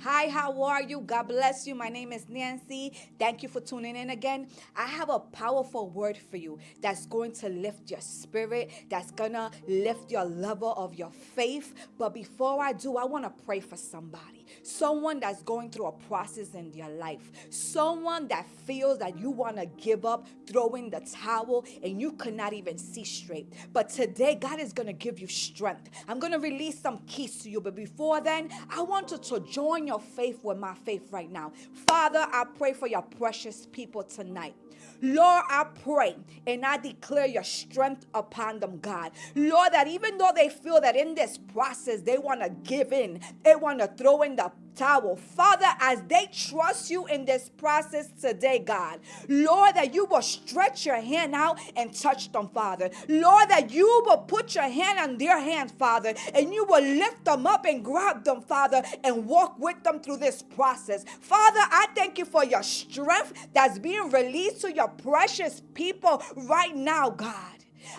Hi, how are you? God bless you. My name is Nancy. Thank you for tuning in again. I have a powerful word for you that's going to lift your spirit, that's going to lift your level of your faith. But before I do, I want to pray for somebody. Someone that's going through a process in their life. Someone that feels that you want to give up, throw in the towel, and you could not even see straight. But today, God is going to give you strength. I'm going to release some keys to you. But before then, I want you to join your faith with my faith right now. Father, I pray for your precious people tonight. Lord, I pray and I declare your strength upon them, God. Lord, that even though they feel that in this process they want to give in, they want to throw in the towel, Father, as they trust you in this process today, God, Lord, that you will stretch your hand out and touch them, Father. Lord, that you will put your hand on their hand, Father, and you will lift them up and grab them, Father, and walk with them through this process. Father, I thank you for your strength that's being released to your precious people right now, God.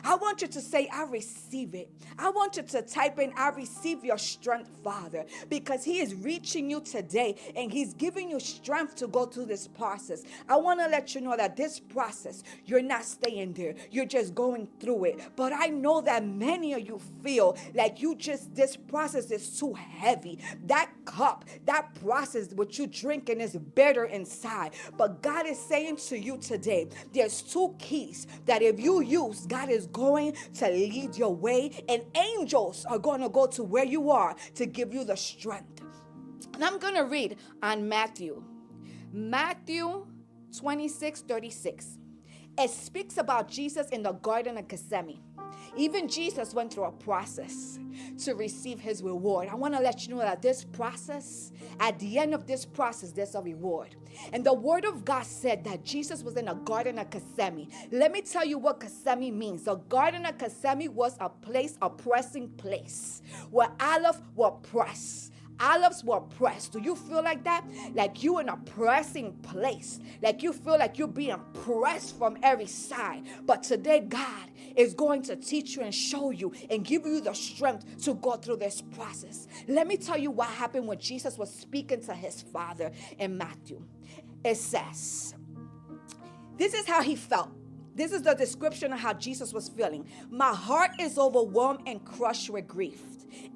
I want you to say, I receive it. I want you to type in, I receive your strength, Father, because he is reaching you today and he's giving you strength to go through this process. I want to let you know that this process, you're not staying there. You're just going through it. But I know that many of you feel like this process is too heavy. That cup, that process, what you're drinking is bitter inside. But God is saying to you today, there's two keys that if you use, God is going to lead your way, and angels are going to go to where you are to give you the strength. And I'm going to read on Matthew 26:36. It speaks about Jesus in the Garden of Gethsemane. Even Jesus went through a process to receive his reward. I want to let you know that this process, at the end of this process, there's a reward. And the word of God said that Jesus was in a Garden of Gethsemane. Let me tell you what Gethsemane means. The Garden of Gethsemane was a place, a pressing place, where olives were pressed. Olives were pressed. Do you feel like that? Like you in a pressing place. Like you feel like you're being pressed from every side. But today, God is going to teach you and show you and give you the strength to go through this process. Let me tell you what happened when Jesus was speaking to his Father in Matthew. It says, this is how he felt. This is the description of how Jesus was feeling. My heart is overwhelmed and crushed with grief.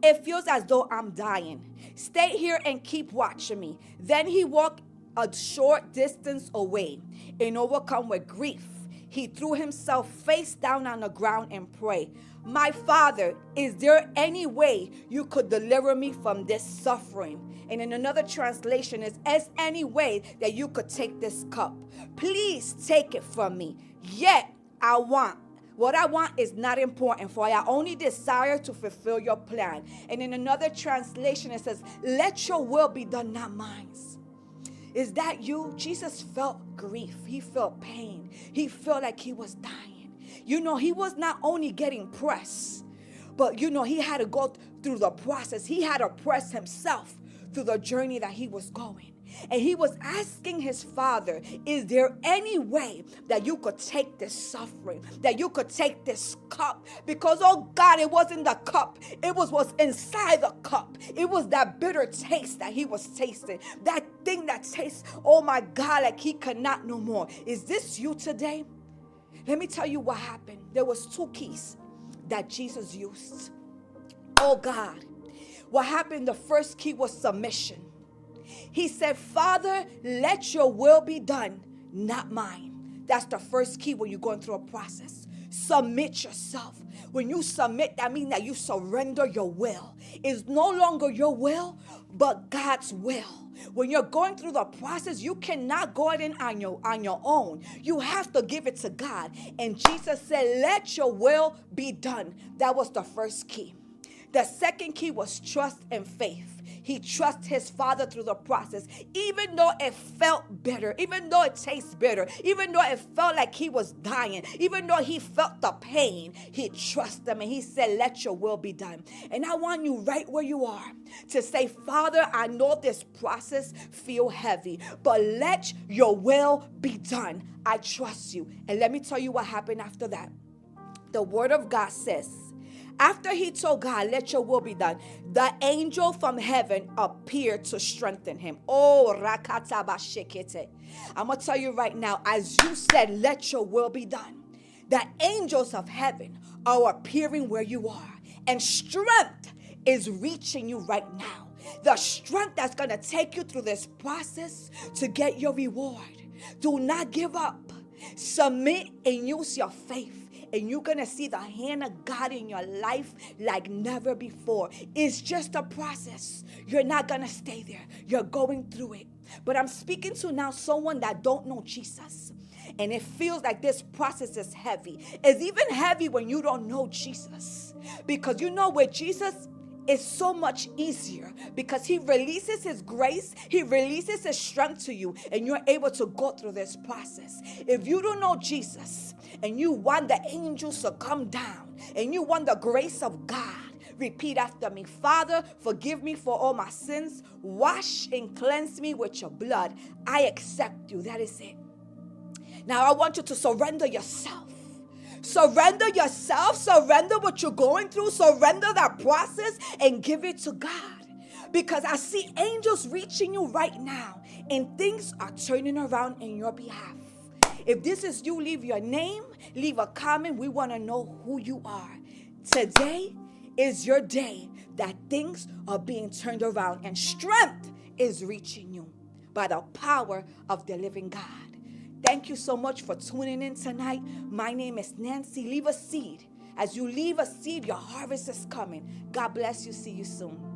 It feels as though I'm dying. Stay here and keep watching me. Then he walked a short distance away and overcome with grief. He threw himself face down on the ground and prayed, my Father, is there any way you could deliver me from this suffering? And in another translation, is any way that you could take this cup? Please take it from me. Yet what I want is not important, for I only desire to fulfill your plan. And in another translation, it says, let your will be done, not mine. Is that you? Jesus felt grief. He felt pain. He felt like he was dying. He was not only getting pressed, but he had to go through the process. He had to press himself through the journey that he was going. And he was asking his Father, is there any way that you could take this suffering, that you could take this cup? Because, oh God, it wasn't the cup. It was what's inside the cup. It was that bitter taste that he was tasting. That thing that tastes, oh my God, like he could not no more. Is this you today? Let me tell you what happened. There was two keys that Jesus used. Oh God. What happened? The first key was submission. He said, Father, let your will be done, not mine. That's the first key when you're going through a process. Submit yourself. When you submit, that means that you surrender your will. It's no longer your will, but God's will. When you're going through the process, you cannot go in on your own. You have to give it to God. And Jesus said, let your will be done. That was the first key. The second key was trust and faith. He trusted his Father through the process, even though it felt bitter, even though it tastes bitter, even though it felt like he was dying, even though he felt the pain, he trusted him and he said, let your will be done. And I want you right where you are to say, Father, I know this process feels heavy, but let your will be done. I trust you. And let me tell you what happened after that. The word of God says, After he told God, let your will be done, the angel from heaven appeared to strengthen him. Oh, rakatabashekete. I'm going to tell you right now, as you said, let your will be done, the angels of heaven are appearing where you are, and strength is reaching you right now. The strength that's going to take you through this process to get your reward. Do not give up. Submit and use your faith, and you're going to see the hand of God in your life like never before. It's just a process. You're not going to stay there. You're going through it. But I'm speaking to now someone that don't know Jesus, and it feels like this process is heavy. It's even heavy when you don't know Jesus, because you know with Jesus, it's so much easier because he releases his grace, he releases his strength to you, and you're able to go through this process. If you don't know Jesus and you want the angels to come down and you want the grace of God, repeat after me. Father, forgive me for all my sins. Wash and cleanse me with your blood. I accept you. That is it. Now I want you to surrender yourself. Surrender yourself, surrender what you're going through, surrender that process and give it to God. Because I see angels reaching you right now and things are turning around in your behalf. If this is you, leave your name, leave a comment. We want to know who you are. Today is your day that things are being turned around and strength is reaching you by the power of the living God. Thank you so much for tuning in tonight. My name is Nancy. Leave a seed. As you leave a seed, your harvest is coming. God bless you. See you soon.